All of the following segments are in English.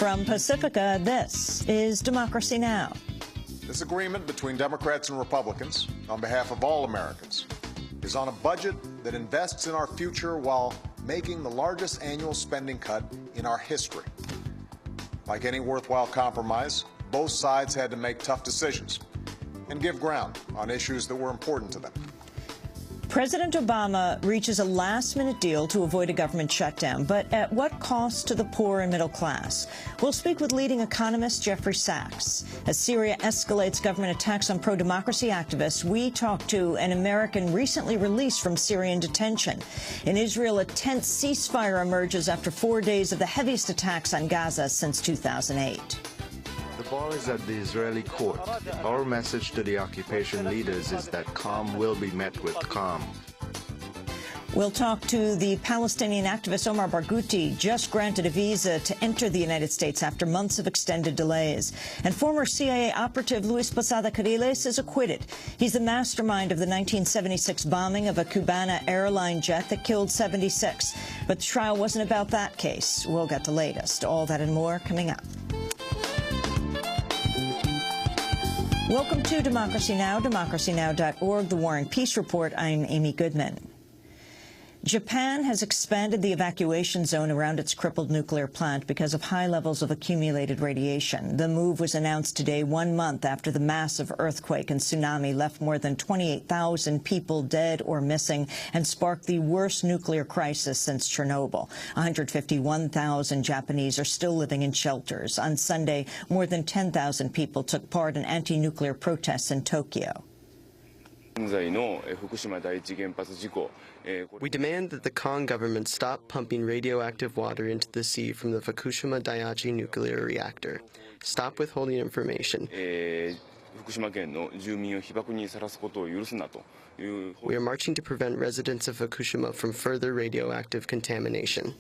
From Pacifica, this is Democracy Now! This agreement between Democrats and Republicans, on behalf of all Americans, is on a budget that invests in our future while making the largest annual spending cut in our history. Like any worthwhile compromise, both sides had to make tough decisions and give ground on issues that were important to them. President Obama reaches a last-minute deal to avoid a government shutdown, but at what cost to the poor and middle class? We'll speak with leading economist Jeffrey Sachs. As Syria escalates government attacks on pro-democracy activists, we talk to an American recently released from Syrian detention. In Israel, a tense ceasefire emerges after 4 days of the heaviest attacks on Gaza since 2008. The ball is at the Israeli court. Our message to the occupation leaders is that calm will be met with calm. We'll talk to the Palestinian activist Omar Barghouti, just granted a visa to enter the United States after months of extended delays. And former CIA operative Luis Posada Carriles is acquitted. He's the mastermind of the 1976 bombing of a Cubana airline jet that killed 76. But the trial wasn't about that case. We'll get the latest. All that and more coming up. Welcome to Democracy Now!, democracynow.org, The War and Peace Report. I'm Amy Goodman. Japan has expanded the evacuation zone around its crippled nuclear plant because of high levels of accumulated radiation. The move was announced today, 1 month after the massive earthquake and tsunami left more than 28,000 people dead or missing and sparked the worst nuclear crisis since Chernobyl. 151,000 Japanese are still living in shelters. On Sunday, more than 10,000 people took part in anti-nuclear protests in Tokyo. We demand that the Kong government stop pumping radioactive water into the sea from the Fukushima Daiichi nuclear reactor. Stop withholding information. We are marching to prevent residents of Fukushima from further radioactive contamination.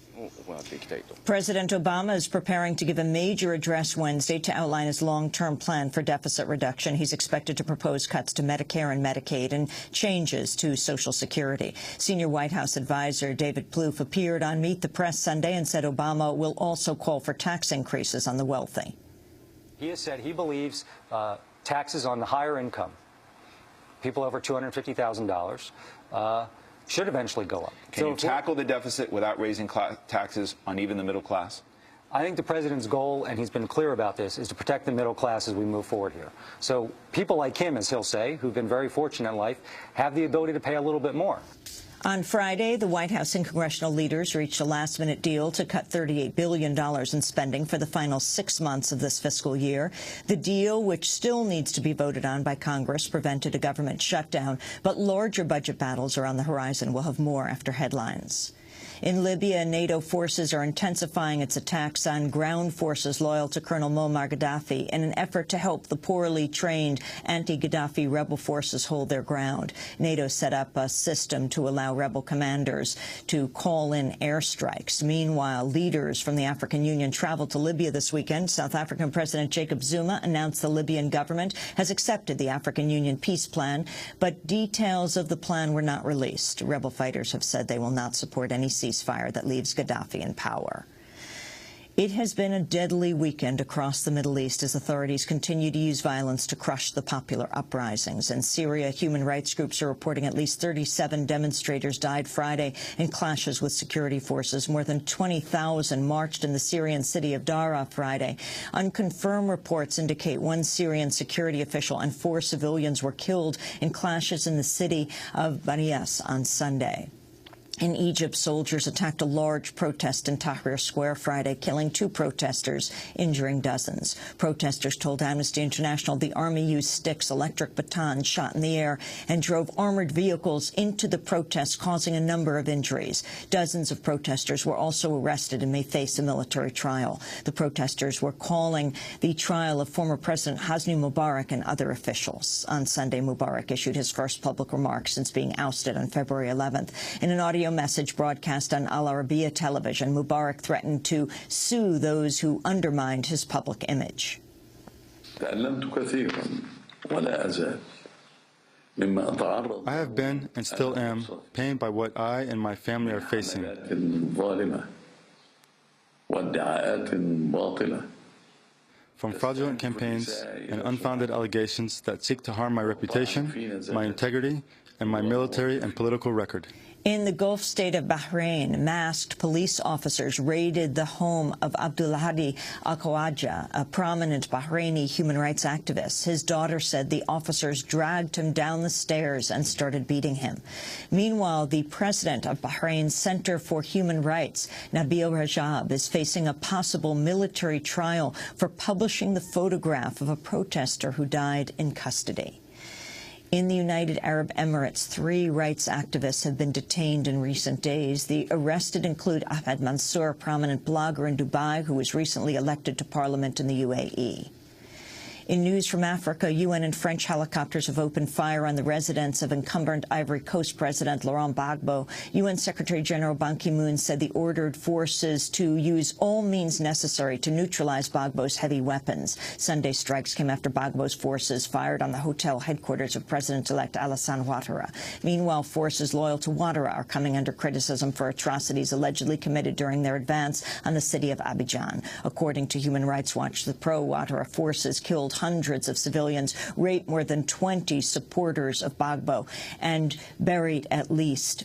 President Obama is preparing to give a major address Wednesday to outline his long-term plan for deficit reduction. He's expected to propose cuts to Medicare and Medicaid and changes to Social Security. Senior White House advisor David Plouffe appeared on Meet the Press Sunday and said Obama will also call for tax increases on the wealthy. He has said he believes taxes on the higher income, people over $250,000, should eventually go up. Can you tackle the deficit without raising taxes on even the middle class? I think the president's goal, and he's been clear about this, is to protect the middle class as we move forward here. So people like him, as he'll say, who've been very fortunate in life, have the ability to pay a little bit more. On Friday, the White House and congressional leaders reached a last-minute deal to cut $38 billion in spending for the final 6 months of this fiscal year. The deal, which still needs to be voted on by Congress, prevented a government shutdown, but larger budget battles are on the horizon. We'll have more after headlines. In Libya, NATO forces are intensifying its attacks on ground forces loyal to Colonel Muammar Gaddafi in an effort to help the poorly trained anti-Gaddafi rebel forces hold their ground. NATO set up a system to allow rebel commanders to call in airstrikes. Meanwhile, leaders from the African Union traveled to Libya this weekend. South African President Jacob Zuma announced the Libyan government has accepted the African Union peace plan, but details of the plan were not released. Rebel fighters have said they will not support any ceasefire that leaves Gaddafi in power. It has been a deadly weekend across the Middle East as authorities continue to use violence to crush the popular uprisings. In Syria, human rights groups are reporting at least 37 demonstrators died Friday in clashes with security forces. More than 20,000 marched in the Syrian city of Daraa Friday. Unconfirmed reports indicate one Syrian security official and 4 civilians were killed in clashes in the city of Barias on Sunday. In Egypt, soldiers attacked a large protest in Tahrir Square Friday, killing 2 protesters, injuring dozens. Protesters told Amnesty International the army used sticks, electric batons shot in the air, and drove armored vehicles into the protests, causing a number of injuries. Dozens of protesters were also arrested and may face a military trial. The protesters were calling the trial of former President Hosni Mubarak and other officials. On Sunday, Mubarak issued his first public remarks since being ousted on February 11th. In an audio message broadcast on Al Arabiya television, Mubarak threatened to sue those who undermined his public image. I have been and still am pained by what I and my family are facing. وادعاءات باطلة. From fraudulent campaigns and unfounded allegations that seek to harm my reputation, my integrity, and my military and political record. In the Gulf state of Bahrain, masked police officers raided the home of Abdulhadi Al-Khawaja, a prominent Bahraini human rights activist. His daughter said the officers dragged him down the stairs and started beating him. Meanwhile, the president of Bahrain's Center for Human Rights, Nabil Rajab, is facing a possible military trial for publishing the photograph of a protester who died in custody. In the United Arab Emirates, 3 rights activists have been detained in recent days. The arrested include Ahmed Mansour, a prominent blogger in Dubai who was recently elected to parliament in the UAE. In news from Africa, UN and French helicopters have opened fire on the residence of incumbent Ivory Coast President Laurent Gbagbo. UN Secretary-General Ban Ki-moon said the ordered forces to use all means necessary to neutralize Gbagbo's heavy weapons. Sunday strikes came after Gbagbo's forces fired on the hotel headquarters of President-elect Alassane Ouattara. Meanwhile, forces loyal to Ouattara are coming under criticism for atrocities allegedly committed during their advance on the city of Abidjan. According to Human Rights Watch, the pro-Ouattara forces killed hundreds of civilians, raped more than 20 supporters of Gbagbo, and burned at least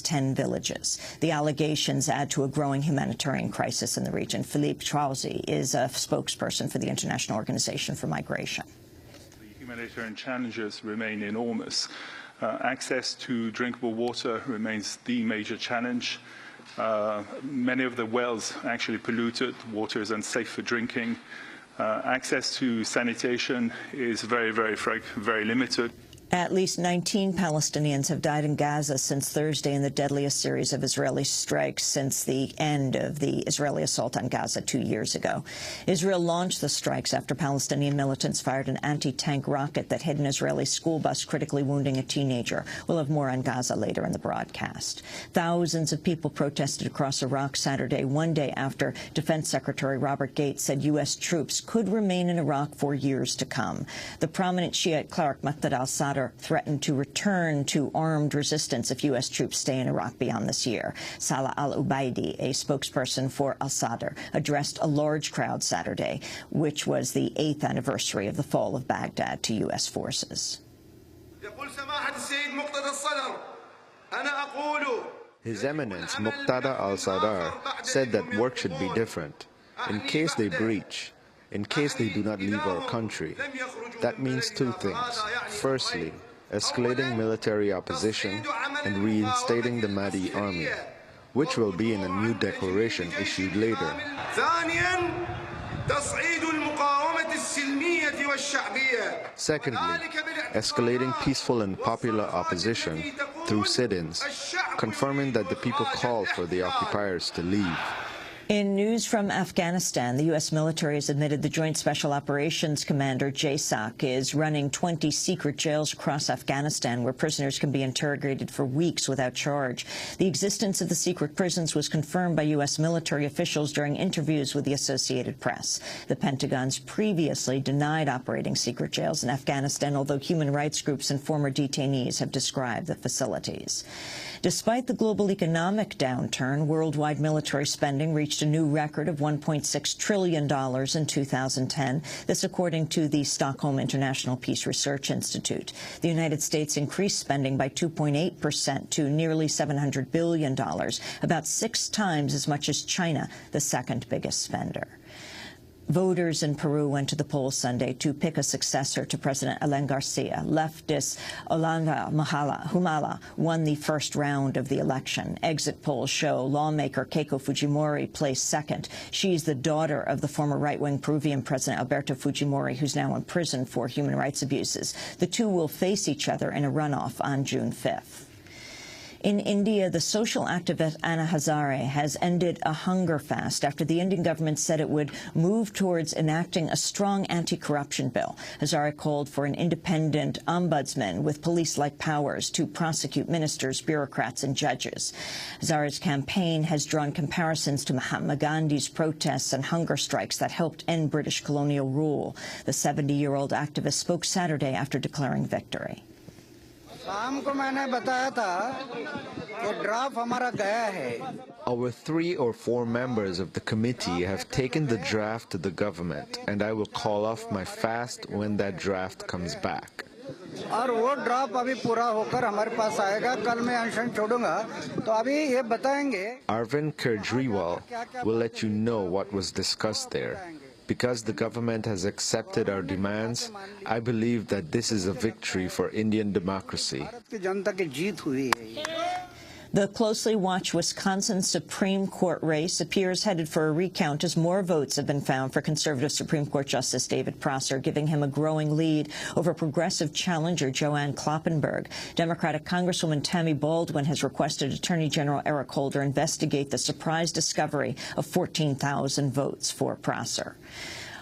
10 villages. The allegations add to a growing humanitarian crisis in the region. Philippe Trauzy is a spokesperson for the International Organization for Migration. The humanitarian challenges remain enormous. Access to drinkable water remains the major challenge. Many of the wells actually polluted. Water is unsafe for drinking. Access to sanitation is very limited. At least 19 Palestinians have died in Gaza since Thursday in the deadliest series of Israeli strikes since the end of the Israeli assault on Gaza 2 years ago. Israel launched the strikes after Palestinian militants fired an anti-tank rocket that hit an Israeli school bus, critically wounding a teenager. We'll have more on Gaza later in the broadcast. Thousands of people protested across Iraq Saturday, one day after Defense Secretary Robert Gates said U.S. troops could remain in Iraq for years to come. The prominent Shiite cleric Muqtada al-Sadr threatened to return to armed resistance if U.S. troops stay in Iraq beyond this year. Salah al-Ubaidi, a spokesperson for al-Sadr, addressed a large crowd Saturday, which was the 8th anniversary of the fall of Baghdad to U.S. forces. His Eminence Muqtada al-Sadr said that work should be different. In case they breach, in case they do not leave our country, that means 2 things. Firstly, escalating military opposition and reinstating the Mahdi army, which will be in a new declaration issued later. Secondly, escalating peaceful and popular opposition through sit-ins, confirming that the people called for the occupiers to leave. In news from Afghanistan, the U.S. military has admitted the Joint Special Operations Commander, JSOC, is running 20 secret jails across Afghanistan where prisoners can be interrogated for weeks without charge. The existence of the secret prisons was confirmed by U.S. military officials during interviews with the Associated Press. The Pentagon's previously denied operating secret jails in Afghanistan, although human rights groups and former detainees have described the facilities. Despite the global economic downturn, worldwide military spending reached a new record of $1.6 trillion in 2010. This according to the Stockholm International Peace Research Institute. The United States increased spending by 2.8% to nearly $700 billion, about 6 times as much as China, the second biggest spender. Voters in Peru went to the polls Sunday to pick a successor to President Alan Garcia. Leftist Ollanta Humala won the first round of the election. Exit polls show lawmaker Keiko Fujimori placed second. She's the daughter of the former right-wing Peruvian President Alberto Fujimori, who's now in prison for human rights abuses. The two will face each other in a runoff on June 5th. In India, the social activist Anna Hazare has ended a hunger fast after the Indian government said it would move towards enacting a strong anti-corruption bill. Hazare called for an independent ombudsman with police-like powers to prosecute ministers, bureaucrats and judges. Hazare's campaign has drawn comparisons to Mahatma Gandhi's protests and hunger strikes that helped end British colonial rule. The 70-year-old activist spoke Saturday after declaring victory. Our 3 or 4 members of the committee have taken the draft to the government, and I will call off my fast when that draft comes back. Arvind Kejriwal will let you know what was discussed there. Because the government has accepted our demands, I believe that this is a victory for Indian democracy. The closely watched Wisconsin Supreme Court race appears headed for a recount as more votes have been found for conservative Supreme Court Justice David Prosser, giving him a growing lead over progressive challenger Joanne Kloppenburg. Democratic Congresswoman Tammy Baldwin has requested Attorney General Eric Holder investigate the surprise discovery of 14,000 votes for Prosser.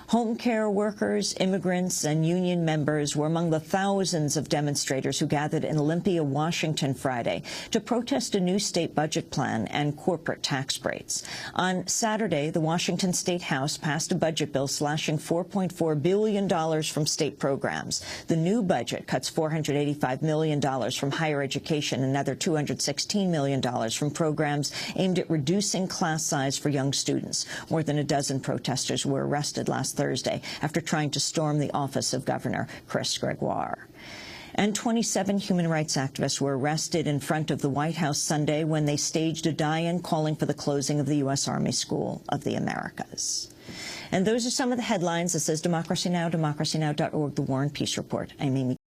Home care workers, immigrants, and union members were among the thousands of demonstrators who gathered in Olympia, Washington Friday to protest a new state budget plan and corporate tax breaks. On Saturday, the Washington State House passed a budget bill slashing $4.4 billion from state programs. The new budget cuts $485 million from higher education and another $216 million from programs aimed at reducing class size for young students. More than a dozen protesters were arrested last Thursday after trying to storm the office of Governor Chris Gregoire. And 27 human rights activists were arrested in front of the White House Sunday when they staged a die-in calling for the closing of the U.S. Army School of the Americas. And those are some of the headlines. This is Democracy Now!, democracynow.org, The War and Peace Report. I'm Amy